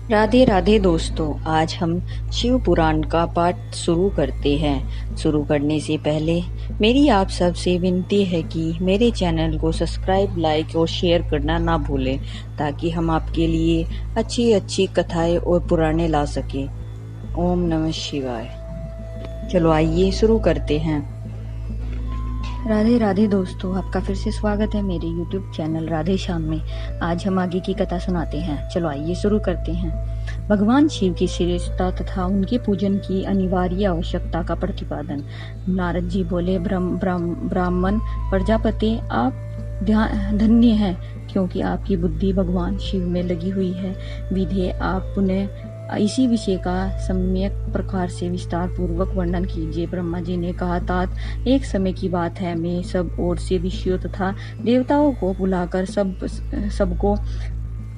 राधे राधे दोस्तों, आज हम शिव पुराण का पाठ शुरू करते हैं। शुरू करने से पहले मेरी आप सबसे विनती है कि मेरे चैनल को सब्सक्राइब, लाइक और शेयर करना ना भूलें, ताकि हम आपके लिए अच्छी अच्छी कथाएं और पुराणे ला सकें। ओम नमः शिवाय। चलो आइए शुरू करते हैं। राधे राधे दोस्तों, आपका फिर से स्वागत है मेरे YouTube चैनल राधे श्याम में। आज हम आगे की कथा सुनाते हैं। चलो आइए शुरू करते हैं। भगवान शिव की श्रेष्ठता तथा उनके पूजन की अनिवार्य आवश्यकता का प्रतिपादन। नारद जी बोले, ब्राह्मण प्रजापति, आप धन्य हैं, क्योंकि आपकी बुद्धि भगवान शिव में लगी हुई है। विधे आप पुनः इसी विषय का सम्यक प्रकार से विस्तार पूर्वक वर्णन कीजिए। ब्रह्मा जी ने कहा, तात एक समय की बात है, मैं सब ओर से ऋषियों तथा देवताओं को बुलाकर सबको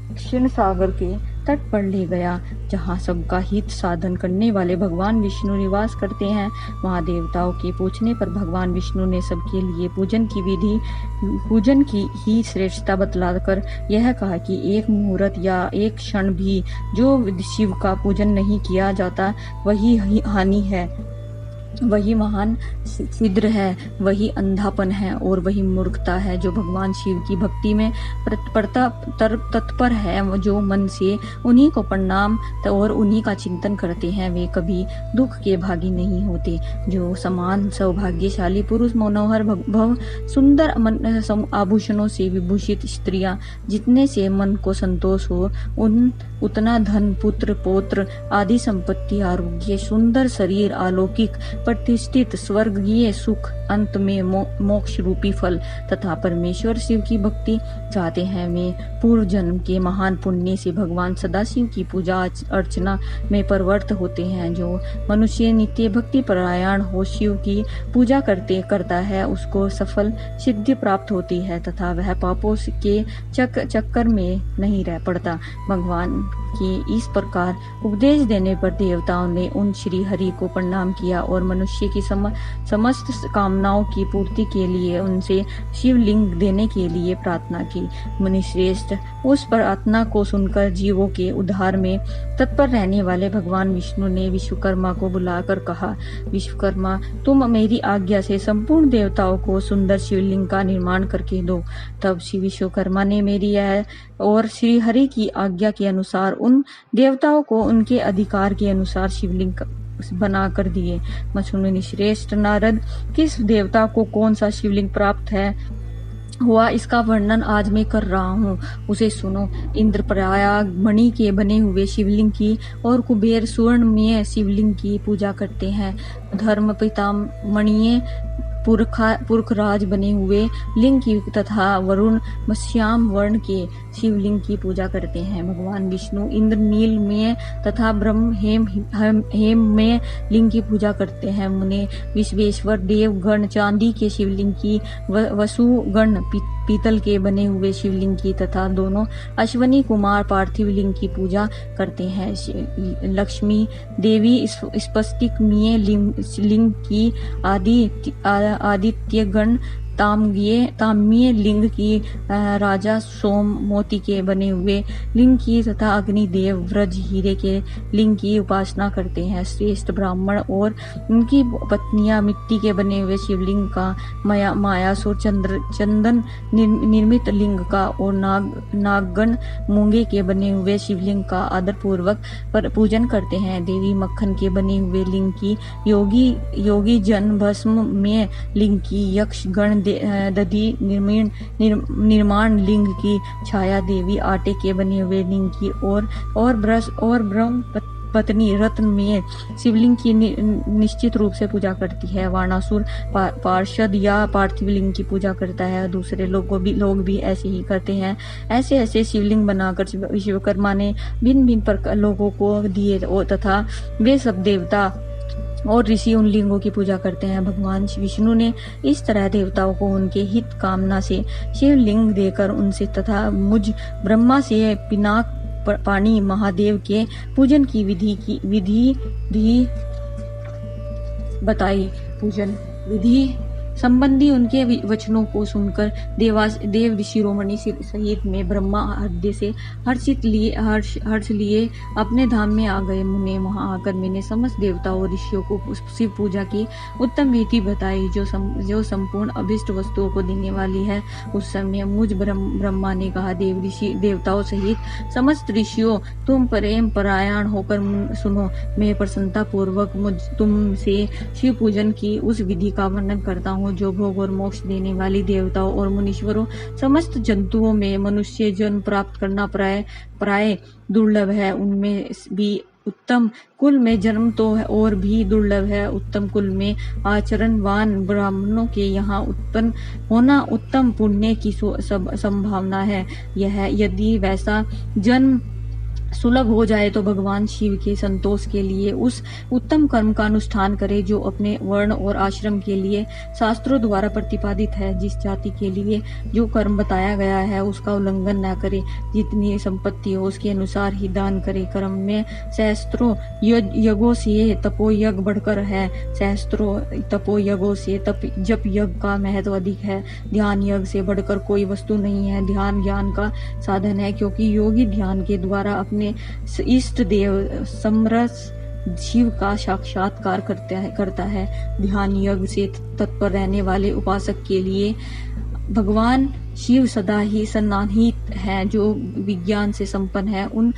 क्षीण सागर के तट पर ले गया, जहाँ सबका हित साधन करने वाले भगवान विष्णु निवास करते हैं। वहाँ देवताओं के पूछने पर भगवान विष्णु ने सबके लिए पूजन की ही श्रेष्ठता बतलाकर यह कहा कि एक मुहूर्त या एक क्षण भी जो शिव का पूजन नहीं किया जाता वही हानि है, वही महान छिद्र है, वही अंधापन है और वही मूर्खता है। जो भगवान शिव की भक्ति में तत्पर है, जो मन से उन्हीं को प्रणाम और उन्हीं का चिंतन करते हैं, वे कभी दुख के भागी नहीं होते। जो समान सौभाग्यशाली पुरुष, मनोहर भव सुंदर आभूषणों से विभूषित स्त्रियां, जितने से मन को संतोष हो, उतना धन, पुत्र, पौत्र आदि संपत्ति, आरोग्य, सुंदर शरीर, अलौकिक प्रतिष्ठित स्वर्गीय सुख, अंत में मोक्ष रूपी फल तथा परमेश्वर शिव की भक्ति चाहते हैं, वे पूर्व जन्म के महान पुण्य से भगवान सदाशिव की पूजा अर्चना में प्रवृत्त होते हैं। जो मनुष्य नित्य भक्ति परायण हो शिव की पूजा करता है, उसको सफल सिद्धि प्राप्त होती है तथा वह पापों के चक्कर में नहीं रह पड़ता। भगवान के इस प्रकार उपदेश देने पर देवताओं ने उन श्री हरि को प्रणाम किया और मनुष्य की समस्त कामनाओं की पूर्ति के लिए उनसे शिवलिंग देने के लिए प्रार्थना की। मुनिश्रेष्ठ, उस प्रार्थना को सुनकर जीवों के उद्धार में तत्पर रहने वाले भगवान विष्णु ने विश्वकर्मा को बुलाकर कहा, विश्वकर्मा, तुम मेरी आज्ञा से संपूर्ण देवताओं को सुंदर शिवलिंग का निर्माण करके दो। तब श्री विश्वकर्मा ने मेरी और श्री हरि की आज्ञा के अनुसार उन देवताओं को उनके अधिकार के अनुसार शिवलिंग बना कर दिए। मुनि श्रेष्ठ नारद, किस देवता को कौन सा शिवलिंग प्राप्त हुआ, इसका वर्णन आज मैं कर रहा हूँ, उसे सुनो। इंद्र प्रयाग मणि के बने हुए शिवलिंग की और कुबेर सुवर्णमय शिवलिंग की पूजा करते हैं। धर्म पिता मणिये पुरखराज बने हुए लिंग की तथा वरुण श्याम वर्ण के शिवलिंग की पूजा करते हैं। भगवान विष्णु इंद्र नीलमय तथा ब्रह्म हेममय लिंग की पूजा करते हैं। मुने विश्वेश्वर देव गण चांदी के शिवलिंग की, वसु गण पीतल के बने हुए शिवलिंग की तथा दोनों अश्वनी कुमार पार्थिव लिंग की पूजा करते हैं। लक्ष्मी देवी स्फटिकमय लिंग की, आदित्य गण ताम्य लिंग की, राजा सोम मोती के बने हुए लिंग की तथा अग्निदेव व्रज हीरे के लिंग की उपासना करते हैं। श्रेष्ठ ब्राह्मण और उनकी पत्नियां मिट्टी के बने हुए शिवलिंग का, मायासुर चंदन निर्मित लिंग का और नागगण मूंगे के बने हुए शिवलिंग का आदर पूर्वक पूजन करते हैं। देवी मक्खन के बने हुए लिंग की, योगी जन भस्म में लिंग की, यक्ष गण दधि निर्माण लिंग की, छाया देवी आटे के बने हुए लिंग की और ब्रह्म पत्नी रत्न में शिवलिंग की निश्चित रूप से पूजा करती है। वाणासुर पार्षद या पार्थिव लिंग की पूजा करता है। दूसरे लोग भी ऐसे ही करते हैं। ऐसे शिवलिंग बनाकर विश्वकर्मा ने भिन्न भिन्न लोगों को दिए तथा वे सब देवता और ऋषि उन लिंगों की पूजा करते हैं। भगवान विष्णु ने इस तरह देवताओं को उनके हित कामना से शिवलिंग देकर उनसे तथा मुझ ब्रह्मा से पिनाक पानी महादेव के पूजन की विधि भी बताई। पूजन विधि संबंधी उनके वचनों को सुनकर देव शिरोमणि सहित में ब्रह्मा हृदय से हर्ष लिए अपने धाम में आ गए। मुने वहां आकर मैंने समस्त देवताओं और ऋषियों को शिव पूजा की उत्तम विधि बताई जो संपूर्ण अभिष्ट वस्तुओं को देने वाली है। उस समय मुझ ब्रह्मा ने कहा, देवताओं सहित समस्त ऋषियों, तुम प्रेम परायण होकर सुनो। मैं प्रसन्नता पूर्वक तुमसे शिव पूजन की उस विधि का वर्णन करता हूँ जो भोग और मोक्ष देने वाली देवताओं और मुनीश्वरों समस्त जंतुओं में मनुष्य जन्म प्राप्त करना प्राय दुर्लभ है। उनमें भी उत्तम कुल में जन्म तो और भी दुर्लभ है। उत्तम कुल में आचरणवान ब्राह्मणों के यहाँ उत्पन्न होना उत्तम पुण्य की संभावना है। यह यदि वैसा जन्म सुलभ हो जाए तो भगवान शिव के संतोष के लिए उस उत्तम कर्म का अनुष्ठान करे जो अपने वर्ण और आश्रम के लिए शास्त्रों द्वारा प्रतिपादित है। जिस जाति के लिए जो कर्म बताया गया है उसका उल्लंघन न करे। जितनी संपत्ति हो उसके अनुसार ही दान करे। कर्म में सहस्त्रों यज्ञों से तपोयज्ञ बढ़कर है। सहस्त्रों तपोयज्ञों से जप यज्ञ का महत्व अधिक है। ध्यान यज्ञ से बढ़कर कोई वस्तु नहीं है। ध्यान ज्ञान का साधन है, क्योंकि योगी ध्यान के द्वारा अपने इष्ट देव समरस शिव का साक्षात्कार करता है। ध्यान यज्ञ से तत्पर रहने वाले उपासक के लिए भगवान शिव सदा ही सन्निहित है। जो विज्ञान से संपन्न है उन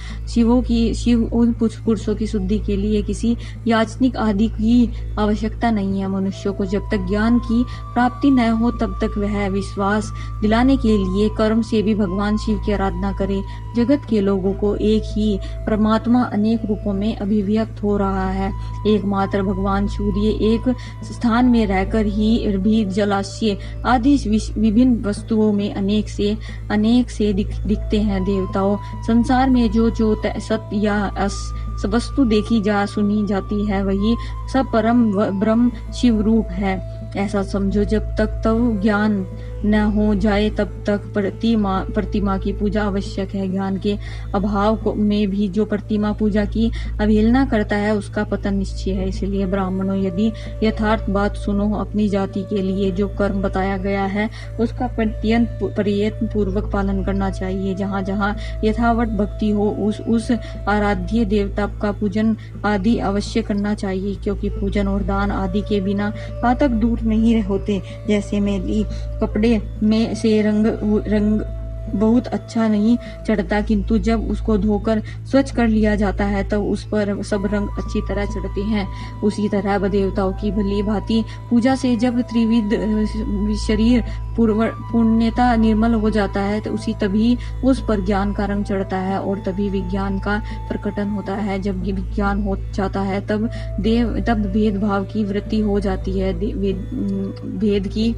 पुरुषों की शुद्धि के लिए किसी याचनिक आदि की आवश्यकता नहीं है। मनुष्यों को जब तक ज्ञान की प्राप्ति न हो तब तक वह विश्वास दिलाने के लिए कर्म से भी भगवान शिव की आराधना करे। जगत के लोगों को एक ही परमात्मा अनेक रूपों में अभिव्यक्त हो रहा है। एकमात्र भगवान सूर्य एक स्थान में रहकर ही भी जलाशय आदि विभिन्न वस्तुओं में अनेक से दिखते हैं। देवताओं, संसार में जो सत्य या वस्तु देखी जा सुनी जाती है वही सब परम ब्रह्म शिव रूप है। ऐसा समझो। जब तक तब ज्ञान न हो जाए तब तक प्रतिमा की पूजा आवश्यक है। ज्ञान के अभाव में भी जो प्रतिमा पूजा की अवहेलना करता है उसका पतन निश्चय है। इसलिए ब्राह्मणों, यदि यथार्थ बात सुनो, अपनी जाति के लिए जो कर्म बताया गया है उसका प्रयत्न पूर्वक पालन करना चाहिए। जहाँ जहाँ यथावत भक्ति हो उस आराध्य देवता का पूजन आदि अवश्य करना चाहिए, क्योंकि पूजन और दान आदि के बिना पातक दूर नहीं होते। जैसे मेरी कपड़े में से रंग बहुत अच्छा नहीं चढ़ता, किंतु जब उसको धोकर स्वच्छ कर लिया जाता है तब उस पर सब रंग अच्छी तरह चढ़ते हैं। उसी तरह देवताओं की भली भांति पूजा से जब त्रिविध शरीर पूर्णता निर्मल हो जाता है तो तभी उस पर ज्ञान का रंग चढ़ता है और तभी विज्ञान का प्रकटन होता है। जब विज्ञान हो जाता है तब भेदभाव की वृत्ति हो जाती है। भेद की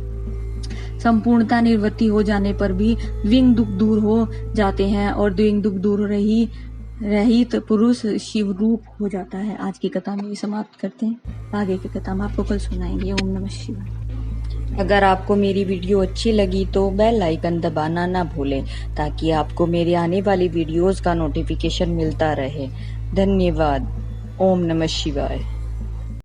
संपूर्णता निवृत्ति हो जाने पर भी द्विंग दुख दूर हो जाते हैं और द्विंग दुख दूर रहित पुरुष शिव रूप हो जाता है। आज की कथा में समाप्त करते हैं। आगे की कथा हम आपको कल सुनाएंगे। ओम नमः शिवाय। अगर आपको मेरी वीडियो अच्छी लगी तो बेल आइकन दबाना ना भूलें ताकि आपको मेरे आने वाली वीडियोस का नोटिफिकेशन मिलता रहे। धन्यवाद। ओम नमः शिवाय।